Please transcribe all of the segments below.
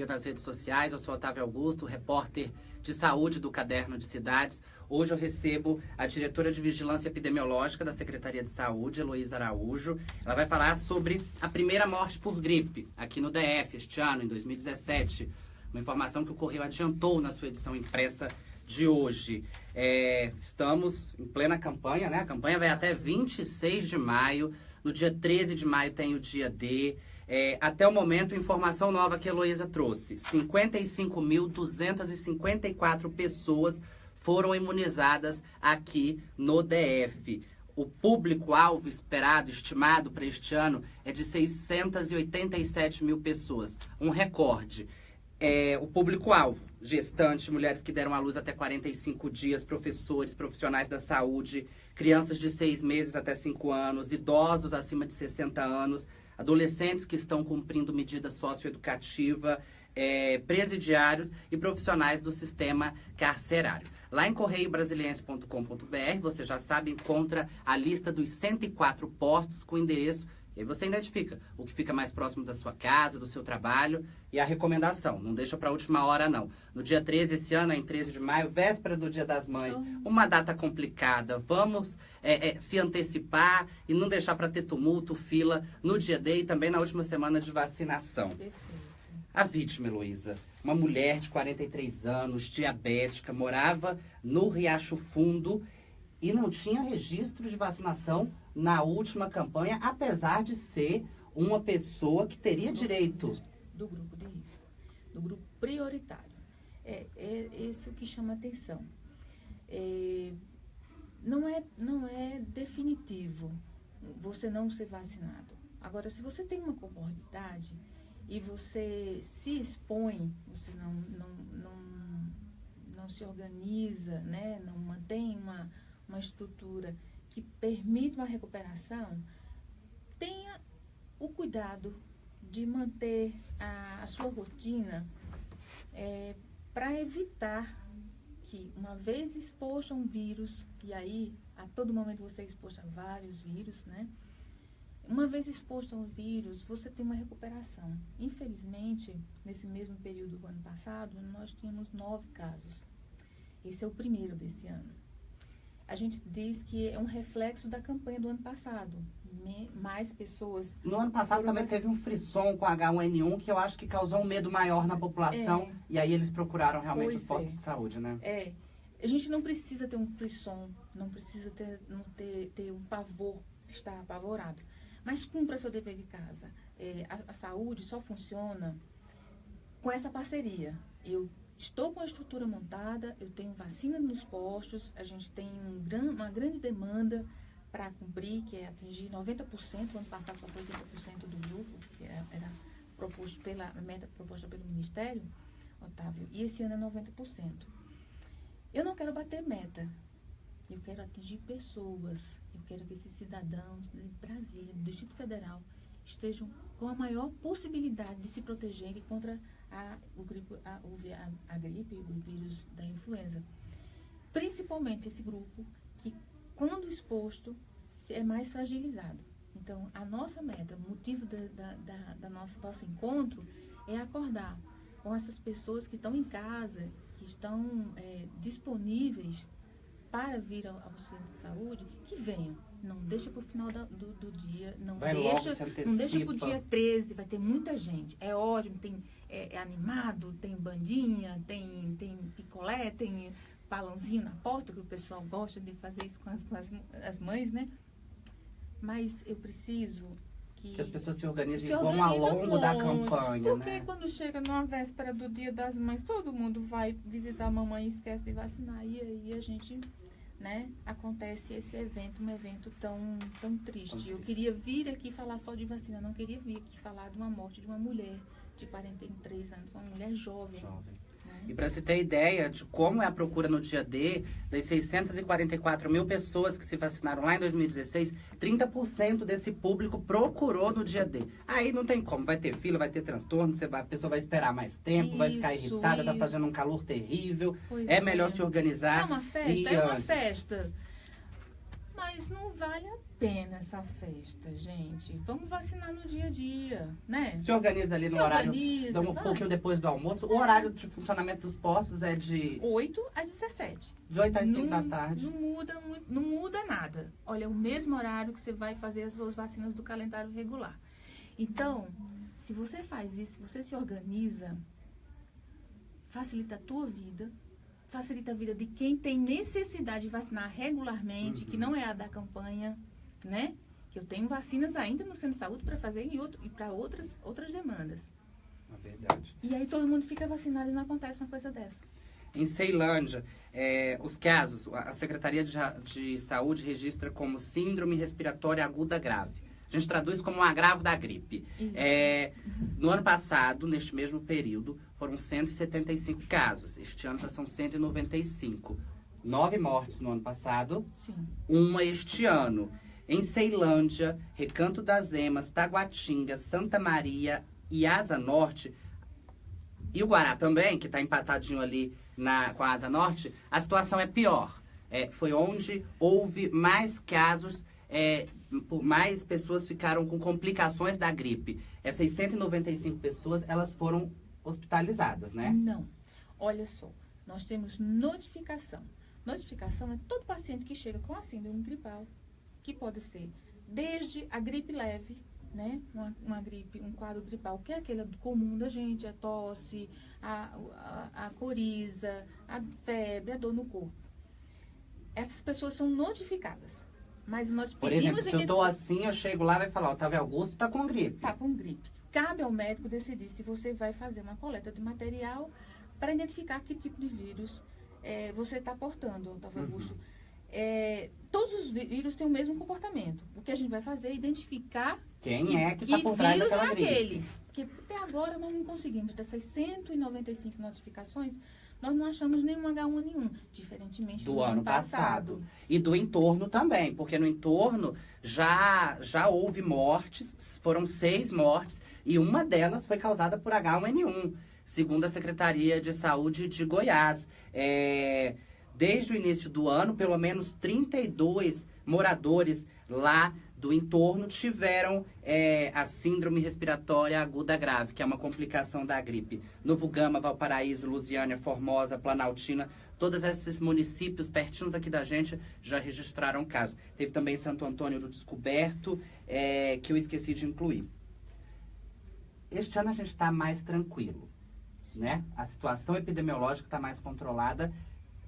Nas redes sociais, eu sou Otávio Augusto, repórter de saúde do Caderno de Cidades. Hoje eu recebo a diretora de Vigilância Epidemiológica da Secretaria de Saúde, Heloísa Araújo. Ela vai falar sobre a primeira morte por gripe aqui no DF este ano, em 2017. Uma informação que o Correio adiantou na sua edição impressa de hoje. Estamos em plena campanha, né? A campanha vai até 26 de maio. No dia 13 de maio tem o dia D. Até o momento, informação nova que a Heloísa trouxe. 55.254 pessoas foram imunizadas aqui no DF. O público-alvo esperado, estimado para este ano, é de 687 mil pessoas. Um recorde. O público-alvo, gestantes, mulheres que deram à luz até 45 dias, professores, profissionais da saúde, crianças de 6 meses até 5 anos, idosos acima de 60 anos, adolescentes que estão cumprindo medida socioeducativa, presidiários e profissionais do sistema carcerário. Lá em correiobrasiliense.com.br, você já sabe, encontra a lista dos 104 postos com endereço. E aí você identifica o que fica mais próximo da sua casa, do seu trabalho. E a recomendação, não deixa para a última hora, não. No dia 13, esse ano, em 13 de maio, véspera do Dia das Mães, uma data complicada. Vamos se antecipar e não deixar para ter tumulto, fila no dia D e também na última semana de vacinação. Perfeito. A vítima, Heloísa, uma mulher de 43 anos, diabética, morava no Riacho Fundo e não tinha registro de vacinação na última campanha, apesar de ser uma pessoa que teria direito. Do grupo de risco, do grupo prioritário. É esse o que chama atenção. Não é definitivo você não ser vacinado. Agora, se você tem uma comorbidade e você se expõe, você não se organiza, né? Não mantém uma estrutura que permite uma recuperação, tenha o cuidado de manter a sua rotina para evitar que, uma vez exposto a um vírus, e aí a todo momento você é exposto a vários vírus, né? Uma vez exposto a um vírus, você tem uma recuperação. Infelizmente, nesse mesmo período do ano passado, nós tínhamos 9 casos. Esse é o primeiro desse ano. A gente diz que é um reflexo da campanha do ano passado. Mais pessoas... No ano passado também teve um frisson com H1N1 que eu acho que causou um medo maior na população. E aí eles procuraram realmente os postos de saúde, né? A gente não precisa ter um frisson, não precisa ter um pavor, se estar apavorado. Mas cumpra seu dever de casa. A saúde só funciona com essa parceria. Eu estou com a estrutura montada, eu tenho vacina nos postos, a gente tem uma grande demanda para cumprir, que é atingir 90%, o ano passado só foi 80% do grupo, que era proposto a meta proposta pelo Ministério, Otávio, e esse ano é 90%. Eu não quero bater meta, eu quero atingir pessoas, eu quero que esses cidadãos de Brasília, do Distrito Federal, estejam com a maior possibilidade de se protegerem contra a gripe, o vírus da influenza. Principalmente esse grupo que, quando exposto, é mais fragilizado. Então, a nossa meta, o motivo da nosso encontro é acordar com essas pessoas que estão em casa, que estão disponíveis para vir ao centro de saúde, que venham. Não deixa para o final do dia, não deixa para o dia 13, vai ter muita gente. É ótimo, é animado, tem bandinha, tem picolé, tem balãozinho na porta, que o pessoal gosta de fazer isso com as mães, né? Mas eu preciso que as pessoas se organizem ao longo da campanha, porque quando chega numa véspera do Dia das Mães, todo mundo vai visitar a mamãe e esquece de vacinar. E aí a gente... né, acontece esse evento, um evento tão triste. Eu queria vir aqui falar só de vacina, não queria vir aqui falar de uma morte de uma mulher de 43 anos, uma mulher jovem. Né? E para se ter ideia de como é a procura no dia D, das 644 mil pessoas que se vacinaram lá em 2016, 30% desse público procurou no dia D. Aí não tem como, vai ter fila, vai ter transtorno, a pessoa vai esperar mais tempo, vai ficar irritada, tá fazendo um calor terrível. É melhor se organizar. É uma festa, Mas não vale a pena essa festa, gente. Vamos vacinar no dia a dia, né? Se organiza ali no Se horário, organiza, um pouquinho depois do almoço. O horário de funcionamento dos postos é de 8 a 17. 8 às 5 da tarde. Não muda, não muda nada. Olha, é o mesmo horário que você vai fazer as suas vacinas do calendário regular. Então, se você faz isso, se você se organiza, facilita a tua vida, facilita a vida de quem tem necessidade de vacinar regularmente, que não é a da campanha, né? Que eu tenho vacinas ainda no centro de saúde para fazer e para outras demandas. É verdade. E aí todo mundo fica vacinado e não acontece uma coisa dessa. Em Ceilândia, os casos, a Secretaria de Saúde registra como síndrome respiratória aguda grave. A gente traduz como um agravo da gripe. No ano passado, neste mesmo período, foram 175 casos. Este ano já são 195. 9 mortes no ano passado, Sim. uma este ano. Em Ceilândia, Recanto das Emas, Taguatinga, Santa Maria e Asa Norte, e o Guará também, que está empatadinho ali com a Asa Norte, a situação é pior. Foi onde houve mais casos, por mais pessoas ficaram com complicações da gripe. Essas 195 pessoas, elas foram hospitalizadas, né? Não. Olha só, nós temos notificação. Notificação é todo paciente que chega com a síndrome gripal, que pode ser desde a gripe leve, né? Uma gripe, um quadro gripal, que é aquele comum da gente, a tosse, a coriza, a febre, a dor no corpo. Essas pessoas são notificadas. Mas nós pedimos... Por exemplo, se eu tô assim, eu chego lá e vai falar, Otávio Augusto tá com gripe. Tá com gripe. Cabe ao médico decidir se você vai fazer uma coleta de material para identificar que tipo de vírus você está portando, Otávio Augusto. Todos os vírus têm o mesmo comportamento. O que a gente vai fazer é identificar quem é que está por trás daquela gripe. Aquele. Porque até agora nós não conseguimos, dessas 195 notificações, nós não achamos nenhum H1N1, diferentemente do ano passado. E do entorno também, porque no entorno já houve mortes, foram 6 mortes, e uma delas foi causada por H1N1, segundo a Secretaria de Saúde de Goiás. Desde o início do ano, pelo menos 32 moradores lá do entorno tiveram a síndrome respiratória aguda grave, que é uma complicação da gripe. Novo Gama, Valparaíso, Lusiânia, Formosa, Planaltina, todos esses municípios pertinhos aqui da gente já registraram casos. Teve também Santo Antônio do Descoberto, que eu esqueci de incluir. Este ano a gente está mais tranquilo, né? A situação epidemiológica está mais controlada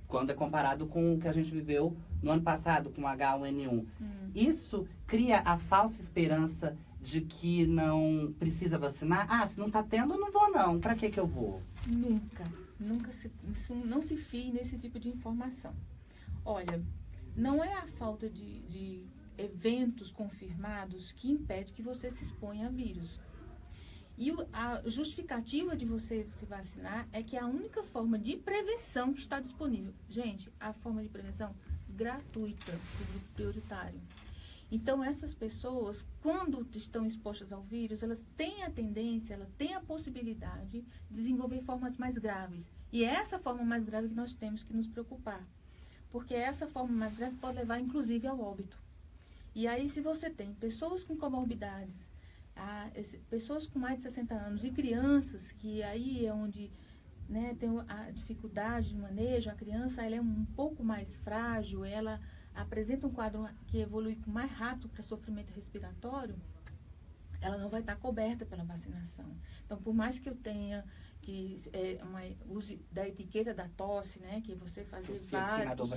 quando é comparado com o que a gente viveu no ano passado, com o H1N1. Isso cria a falsa esperança de que não precisa vacinar. Se não tá tendo, eu não vou não. Pra que eu vou? Nunca não se fie nesse tipo de informação. Olha, não é a falta de eventos confirmados que impede que você se exponha a vírus. E a justificativa de você se vacinar é que é a única forma de prevenção que está disponível. Gente, a forma de prevenção gratuita do grupo prioritário. Então, essas pessoas, quando estão expostas ao vírus, elas têm a tendência, elas têm a possibilidade de desenvolver formas mais graves. E é essa forma mais grave que nós temos que nos preocupar. Porque essa forma mais grave pode levar, inclusive, ao óbito. E aí, se você tem pessoas com comorbidades, pessoas com mais de 60 anos e crianças, que aí é onde, né, tem a dificuldade de manejo, a criança ela é um pouco mais frágil, ela apresenta um quadro que evolui mais rápido para sofrimento respiratório, ela não vai estar coberta pela vacinação. Então, por mais que eu tenha use da etiqueta da tosse, né, que você fazer vários,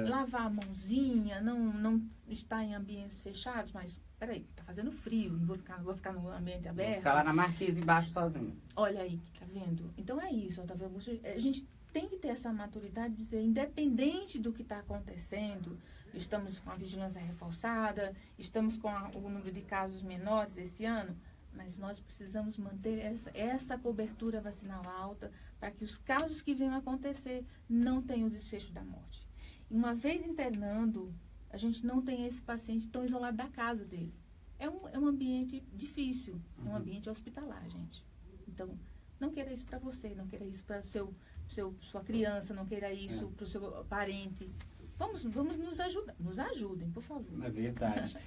lavar a mãozinha, não estar em ambientes fechados, mas peraí, tá fazendo frio, não vou ficar no ambiente aberto. Vou ficar lá na marquise embaixo sozinho. Olha aí, tá vendo? Então é isso, Otávio Augusto. A gente tem que ter essa maturidade de dizer, independente do que está acontecendo, estamos com a vigilância reforçada, estamos com o número de casos menores esse ano, mas nós precisamos manter essa cobertura vacinal alta para que os casos que venham a acontecer não tenham o desfecho da morte. E uma vez internando, a gente não tem esse paciente tão isolado da casa dele. É um ambiente difícil, é um ambiente hospitalar, gente. Então, não queira isso para você, não queira isso para sua criança, não queira isso para o seu parente. Vamos nos ajudar. Nos ajudem, por favor. É verdade.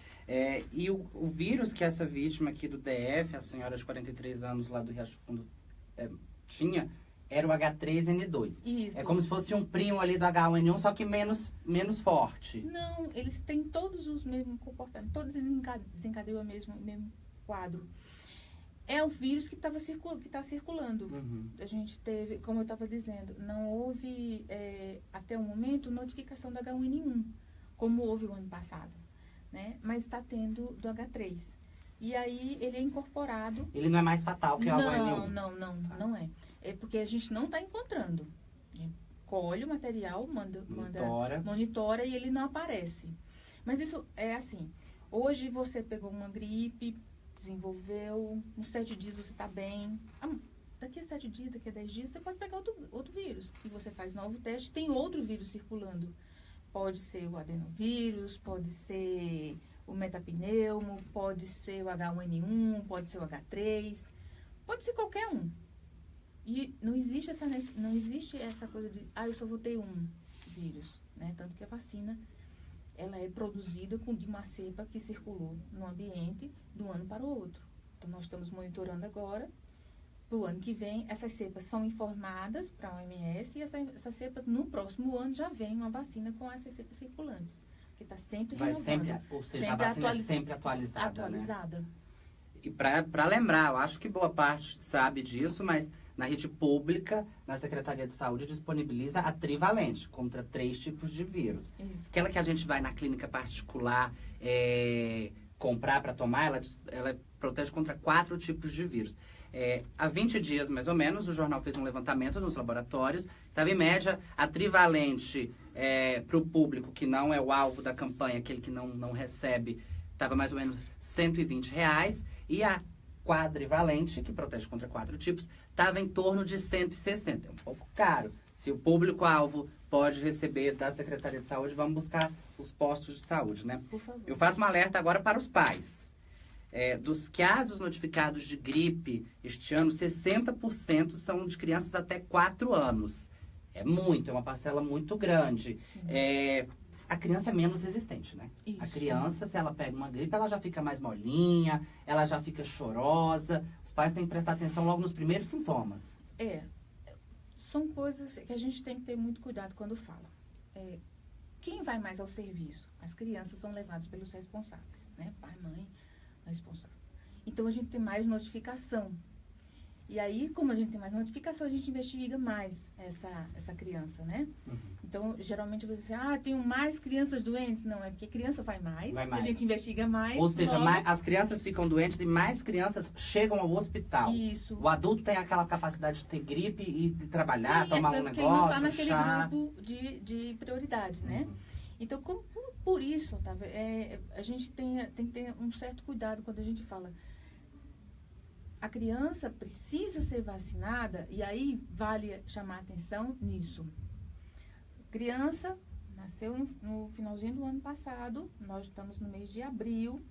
E o vírus que essa vítima aqui do DF, a senhora de 43 anos lá do Riacho Fundo, tinha, era o H3N2. Isso. É como se fosse um primo ali do H1N1, só que menos forte. Não, eles têm todos os mesmos comportamentos. Todos eles desencadeiam o mesmo quadro. É o vírus que está circulando. Uhum. A gente teve, como eu estava dizendo, não houve, até o momento, notificação do H1N1, como houve o ano passado, né? Mas está tendo do H3. E aí, ele é incorporado... Ele não é mais fatal que o H1N1? Não é. É porque a gente não está encontrando. Colhe o material, monitora e ele não aparece. Mas isso é assim, hoje você pegou uma gripe, desenvolveu, uns 7 dias você está bem. Daqui a 7 dias, daqui a 10 dias, você pode pegar outro vírus. E você faz novo teste, tem outro vírus circulando. Pode ser o adenovírus, pode ser o metapneumo, pode ser o H1N1, pode ser o H3, pode ser qualquer um. E não existe essa coisa de, eu só vou ter um vírus, né? Tanto que a vacina, ela é produzida de uma cepa que circulou no ambiente de um ano para o outro. Então, nós estamos monitorando agora, para o ano que vem, essas cepas são informadas para a OMS e essa cepa, no próximo ano, já vem uma vacina com essas cepas circulantes. Porque está sempre renovando. Ou seja, a vacina é sempre atualizada, né? E para lembrar, eu acho que boa parte sabe disso, mas na rede pública, na Secretaria de Saúde, disponibiliza a trivalente contra 3 tipos de vírus. Isso. Aquela que a gente vai na clínica particular comprar para tomar, ela protege contra 4 tipos de vírus. Há 20 dias, mais ou menos, o jornal fez um levantamento nos laboratórios. Estava, em média, a trivalente para o público, que não é o alvo da campanha, aquele que não recebe, estava mais ou menos R$120. E a quadrivalente, que protege contra 4 tipos, estava em torno de 160. É um pouco caro. Se o público-alvo pode receber da Secretaria de Saúde, vamos buscar os postos de saúde, né? Por favor. Eu faço um alerta agora para os pais. Dos casos notificados de gripe este ano, 60% são de crianças até 4 anos. É uma parcela muito grande. A criança é menos resistente, né? Isso. A criança, se ela pega uma gripe, ela já fica mais molinha, ela já fica chorosa. Os pais têm que prestar atenção logo nos primeiros sintomas. São coisas que a gente tem que ter muito cuidado quando fala. Quem vai mais ao serviço? As crianças são levadas pelos responsáveis, né? Pai, mãe, responsável. Então, a gente tem mais notificação. E aí, como a gente tem mais notificação, a gente investiga mais essa criança, né? Uhum. Então, geralmente você diz assim, tenho mais crianças doentes. Não, é porque a criança vai mais. A gente investiga mais. Ou seja, as crianças ficam doentes e mais crianças chegam ao hospital. Isso. O adulto tem aquela capacidade de ter gripe e de trabalhar, tomar um negócio, que ele não está naquele grupo de prioridade, né? Uhum. Então, por isso, Otávio, a gente tem que ter um certo cuidado quando a gente fala. A criança precisa ser vacinada, e aí vale chamar a atenção nisso. Criança nasceu no finalzinho do ano passado, nós estamos no mês de abril,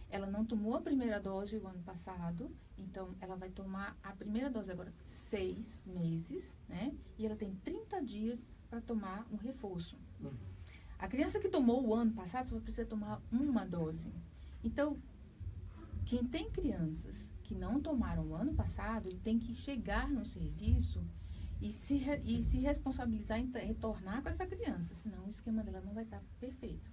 ela não tomou a primeira dose o ano passado, então ela vai tomar a primeira dose agora 6 meses, né? E ela tem 30 dias para tomar um reforço. Uhum. A criança que tomou o ano passado só vai precisar tomar uma dose. Então, quem tem crianças que não tomaram o ano passado, ele tem que chegar no serviço e se responsabilizar em retornar com essa criança, senão o esquema dela não vai estar perfeito.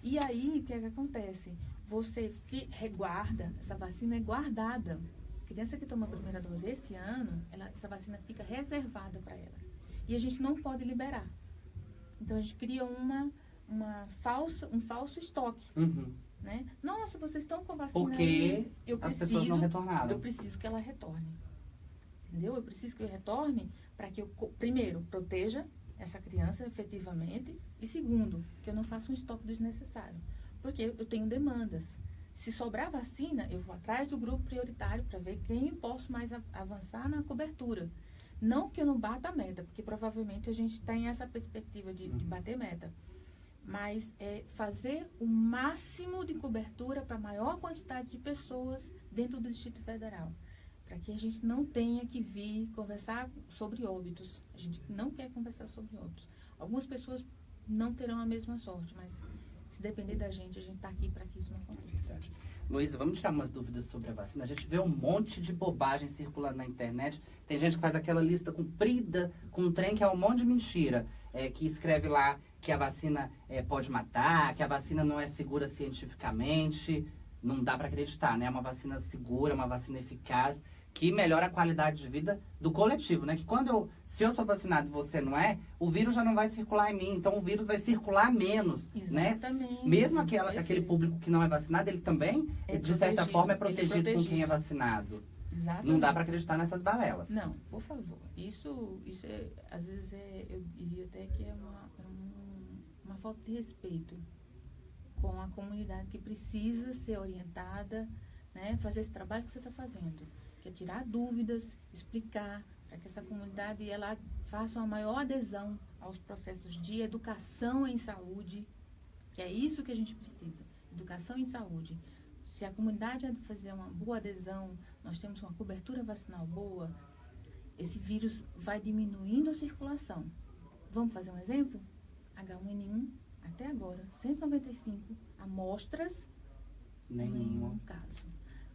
E aí, o que é que acontece? Você reguarda, essa vacina é guardada. A criança que toma a primeira dose esse ano, essa vacina fica reservada para ela. E a gente não pode liberar. Então, a gente cria um falso estoque. Uhum. Né? Nossa, vocês estão com a vacina porque aí. as pessoas não retornaram. Eu preciso que ela retorne. Entendeu? Eu preciso que eu retorne para que eu, primeiro, proteja essa criança efetivamente e, segundo, que eu não faça um estoque desnecessário. Porque eu tenho demandas. Se sobrar vacina, eu vou atrás do grupo prioritário para ver quem posso mais avançar na cobertura. Não que eu não bata a meta, porque provavelmente a gente tem essa perspectiva de bater meta. Mas fazer o máximo de cobertura para a maior quantidade de pessoas dentro do Distrito Federal. Para que a gente não tenha que vir conversar sobre óbitos. A gente não quer conversar sobre óbitos. Algumas pessoas não terão a mesma sorte, mas se depender da gente, a gente está aqui para que isso não aconteça. Verdade. Luísa, vamos tirar umas dúvidas sobre a vacina. A gente vê um monte de bobagem circulando na internet. Tem gente que faz aquela lista comprida com um trem que é um monte de mentira. Que escreve lá que a vacina pode matar, que a vacina não é segura cientificamente. Não dá para acreditar, né? É uma vacina segura, uma vacina eficaz, que melhora a qualidade de vida do coletivo, né? Que se eu sou vacinado e você não é, o vírus já não vai circular em mim. Então, o vírus vai circular menos, Exatamente. né? Mesmo aquele público que não é vacinado, ele também, de certa forma, é protegido com quem é vacinado. Exatamente. Não dá para acreditar nessas balelas. Não, por favor. Isso às vezes eu diria até que é uma falta de respeito com a comunidade que precisa ser orientada, né? Fazer esse trabalho que você está fazendo, que é tirar dúvidas, explicar, para que essa comunidade ela faça uma maior adesão aos processos de educação em saúde, que é isso que a gente precisa, educação em saúde. Se a comunidade fazer uma boa adesão, nós temos uma cobertura vacinal boa, esse vírus vai diminuindo a circulação. Vamos fazer um exemplo? H1N1, até agora, 195 amostras, nenhum caso.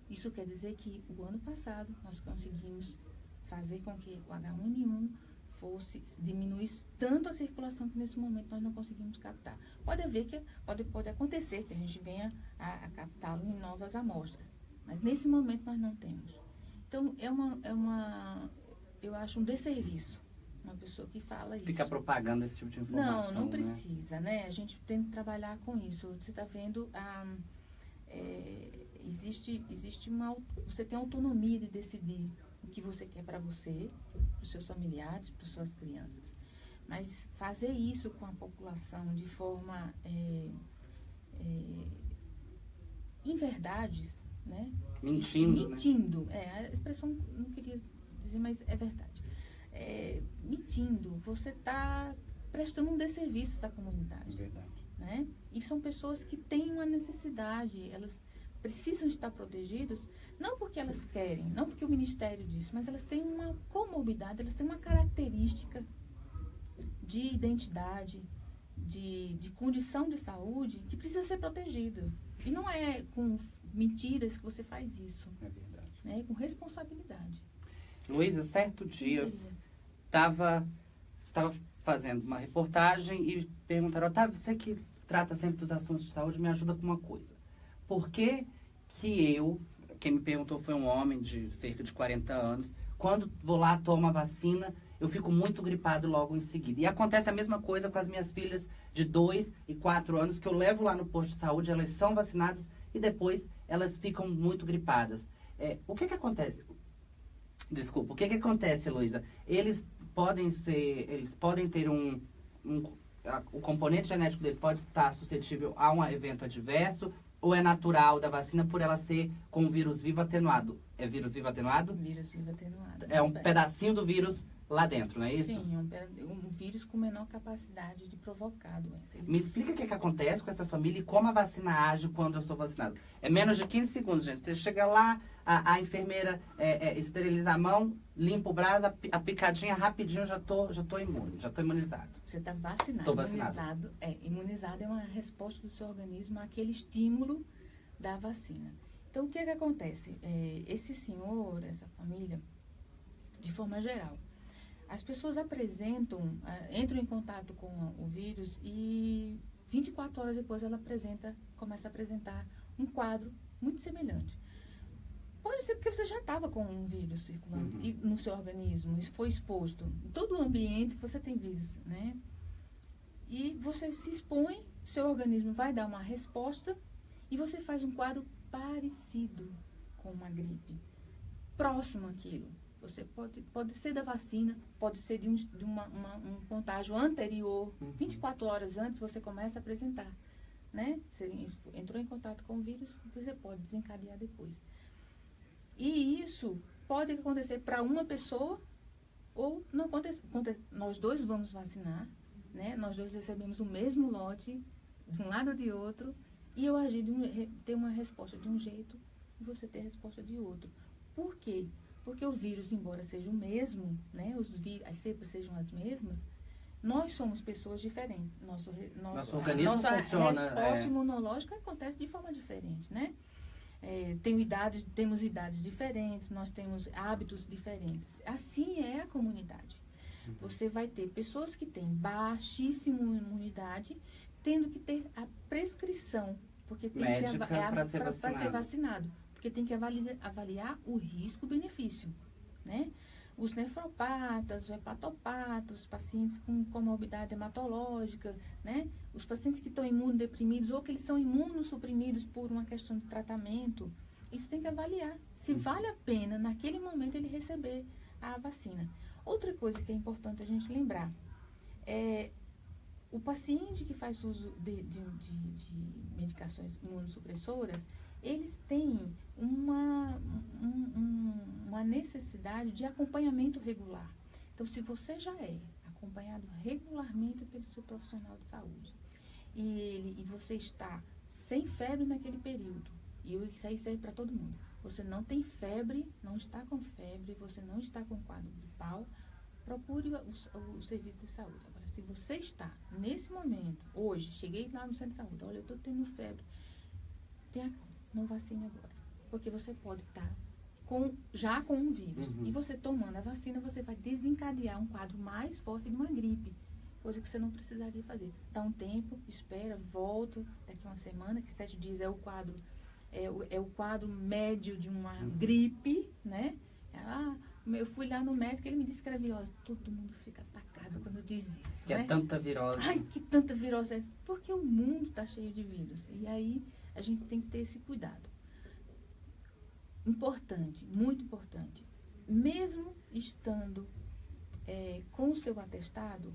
Isso quer dizer que o ano passado nós conseguimos fazer com que o H1N1 diminuísse tanto a circulação que nesse momento nós não conseguimos captar. Pode acontecer que a gente venha a captá-lo em novas amostras, mas nesse momento nós não temos. Então, eu acho um desserviço uma pessoa que fala isso. Fica propagando esse tipo de informação. Não precisa, né? A gente tem que trabalhar com isso. Você está vendo, você tem autonomia de decidir o que você quer para você, para os seus familiares, para as suas crianças. Mas fazer isso com a população de forma inverdades, né? Mentindo. A expressão não queria dizer, mas é verdade. Mentindo, você está prestando um desserviço a essa comunidade. Verdade. Né? E são pessoas que têm uma necessidade, elas precisam estar protegidas, não porque elas querem, não porque o Ministério disse, mas elas têm uma comorbidade, elas têm uma característica de identidade, de condição de saúde que precisa ser protegida. E não é com mentiras que você faz isso. É verdade. É com responsabilidade. Luísa, certo dia, estava fazendo uma reportagem e perguntaram, Otávio, você que trata sempre dos assuntos de saúde, me ajuda com uma coisa. Por que quem me perguntou foi um homem de cerca de 40 anos, quando vou lá, tomo a vacina, eu fico muito gripado logo em seguida. E acontece a mesma coisa com as minhas filhas de 2 e 4 anos, que eu levo lá no posto de saúde, elas são vacinadas e depois elas ficam muito gripadas. O que acontece? Desculpa, o que acontece, Luísa? Eles podem ter o componente genético deles pode estar suscetível a um evento adverso, ou é natural da vacina por ela ser com o vírus vivo atenuado? É vírus vivo atenuado? Vírus vivo atenuado. É um pedacinho do vírus lá dentro, não é isso? Sim, um vírus com menor capacidade de provocar a doença. Me explica o que acontece com essa família e como a vacina age quando eu sou vacinado. É menos de 15 segundos, gente. Você chega lá, a enfermeira esteriliza a mão, limpa o braço, a picadinha rapidinho, já tô imune, já tô imunizado. Você está vacinado. Tô vacinado. Imunizado é uma resposta do seu organismo àquele estímulo da vacina. Então, o que acontece? Esse senhor, essa família, de forma geral, as pessoas entram em contato com o vírus e 24 horas depois ela começa a apresentar um quadro muito semelhante. Pode ser porque você já estava com um vírus circulando no seu organismo, isso foi exposto. Em todo o ambiente você tem vírus, né? E você se expõe, seu organismo vai dar uma resposta e você faz um quadro parecido com uma gripe, próximo àquilo. Você pode ser da vacina, pode ser de um contágio anterior, 24 horas antes você começa a apresentar, né? Você entrou em contato com o vírus, você pode desencadear depois. E isso pode acontecer para uma pessoa ou não acontecer. Nós dois vamos vacinar, né? Nós dois recebemos o mesmo lote, de um lado ou de outro, e eu ter uma resposta de um jeito e você ter a resposta de outro. Por quê? Porque o vírus, embora seja o mesmo, né, as cepas sejam as mesmas, Nós somos pessoas diferentes. Nosso organismo nossa funciona... resposta imunológica acontece de forma diferente, né? Temos idades diferentes, nós temos hábitos diferentes. Assim é a comunidade. Você vai ter pessoas que têm baixíssima imunidade, tendo que ter a prescrição, porque tem médica para ser vacinado. Porque tem que avaliar o risco-benefício, né? Os nefropatas, os hepatopatas, os pacientes com comorbidade hematológica, né? Os pacientes que estão imunodeprimidos ou que eles são imunossuprimidos por uma questão de tratamento, eles têm que avaliar se vale a pena, naquele momento, ele receber a vacina. Outra coisa que é importante a gente lembrar é o paciente que faz uso de medicações imunossupressoras, eles têm uma necessidade de acompanhamento regular. Então, se você já é acompanhado regularmente pelo seu profissional de saúde e você está sem febre naquele período, e isso aí serve para todo mundo, você não tem febre, não está com febre, você não está com quadro gripal, procure o serviço de saúde. Agora, se você está nesse momento, hoje, cheguei lá no centro de saúde, olha, eu estou tendo febre, não vacine agora, porque você pode estar já com um vírus. E você tomando a vacina, você vai desencadear um quadro mais forte de uma gripe, coisa que você não precisaria fazer. Dá um tempo, espera, volta, daqui uma semana, que 7 dias é o quadro, é o quadro médio de uma gripe, né? Eu fui lá no médico, ele me disse que era virose. Todo mundo fica atacado quando diz isso, que né? é tanta virose. Ai, que tanta virose é essa? Porque o mundo está cheio de vírus. E aí, a gente tem que ter esse cuidado. Importante, muito importante. Mesmo estando com o seu atestado,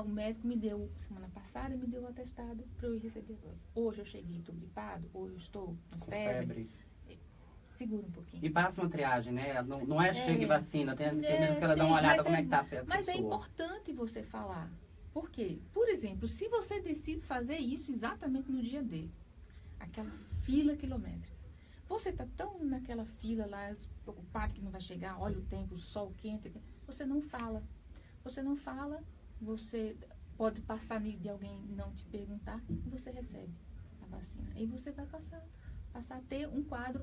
o médico me deu, semana passada, me deu o atestado para eu ir receber a dose. Hoje eu cheguei, estou gripado, hoje eu estou com febre. Segura um pouquinho. E passa uma triagem, né? Não é chega e vacina, tem as enfermeiras que ela dá uma olhada como é que tá a pessoa. Mas é importante você falar. Por quê? Por exemplo, se você decide fazer isso exatamente no dia D, aquela fila quilométrica, você está tão naquela fila lá, preocupado que não vai chegar, olha o tempo, o sol quente, você não fala. Você não fala, você pode passar de alguém não te perguntar, e você recebe a vacina. E você vai passar a ter um quadro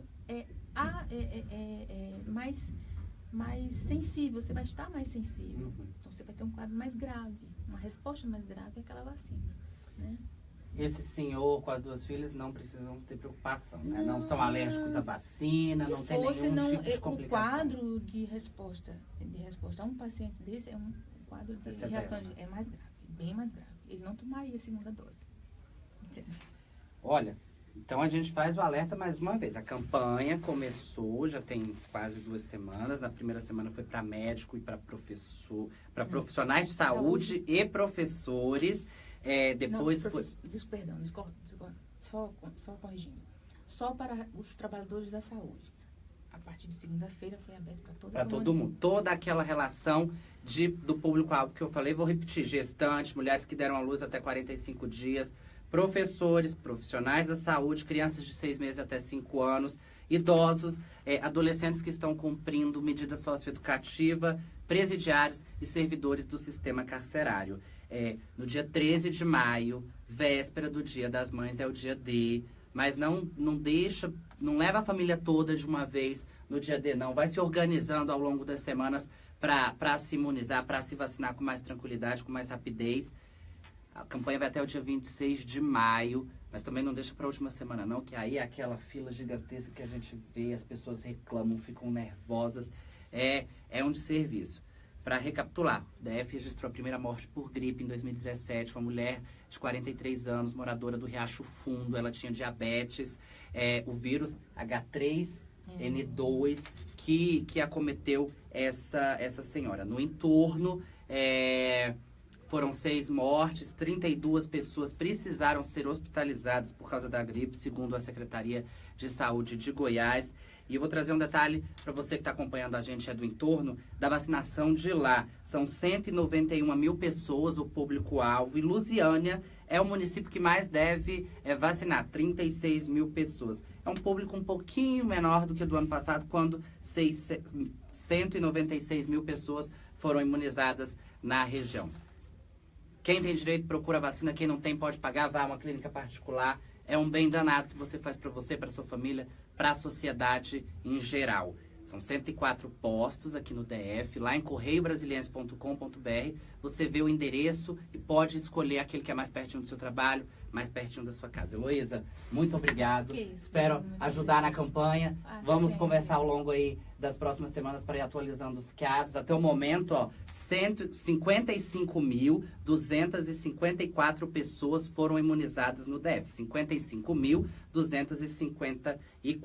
mais sensível, você vai estar mais sensível. Então, você vai ter um quadro mais grave, uma resposta mais grave àquela vacina, né? Esse senhor com as 2 filhas não precisam ter preocupação, né? Não são alérgicos à vacina, não tem nenhum tipo de complicação. O quadro de resposta a um paciente desse é um quadro de reação mais grave, bem mais grave. Ele não tomaria a segunda dose. Olha, então a gente faz o alerta mais uma vez. A campanha começou, já tem quase 2 semanas. Na primeira semana foi para médico e para profissionais de saúde e professores. Depois não, foi... Só corrigindo. Só para os trabalhadores da saúde. A partir de segunda-feira foi aberto para todo mundo. Toda aquela relação do público-alvo que eu falei. Vou repetir: gestantes, mulheres que deram à luz até 45 dias, professores, profissionais da saúde, crianças de 6 meses até 5 anos, idosos, adolescentes que estão cumprindo medida socioeducativa, presidiários e servidores do sistema carcerário. No dia 13 de maio, véspera do Dia das Mães, é o dia D, mas não leva a família toda de uma vez no dia D, não. Vai se organizando ao longo das semanas para se imunizar, para se vacinar com mais tranquilidade, com mais rapidez. A campanha vai até o dia 26 de maio, mas também não deixa para a última semana, não, que aí é aquela fila gigantesca que a gente vê, as pessoas reclamam, ficam nervosas. É um desserviço. Para recapitular, o DF registrou a primeira morte por gripe em 2017, uma mulher de 43 anos, moradora do Riacho Fundo, ela tinha diabetes, o vírus H3N2 que acometeu essa senhora. No entorno, foram 6 mortes, 32 pessoas precisaram ser hospitalizadas por causa da gripe, segundo a Secretaria de Saúde de Goiás. E eu vou trazer um detalhe para você que está acompanhando a gente do entorno, da vacinação de lá. São 191 mil pessoas, o público-alvo. E Lusiânia é o município que mais deve vacinar, 36 mil pessoas. É um público um pouquinho menor do que do ano passado, quando 196 mil pessoas foram imunizadas na região. Quem tem direito procura a vacina, quem não tem pode pagar, vá a uma clínica particular. É um bem danado que você faz para você, para sua família, para a sociedade em geral. São 104 postos aqui no DF, lá em correiobrasiliense.com.br. Você vê o endereço e pode escolher aquele que é mais pertinho do seu trabalho, mais pertinho da sua casa. Heloísa, muito obrigado. Espero ajudar na campanha. Vamos conversar ao longo aí das próximas semanas para ir atualizando os casos. Até o momento, ó, 55.254 pessoas foram imunizadas no DF. 55.254.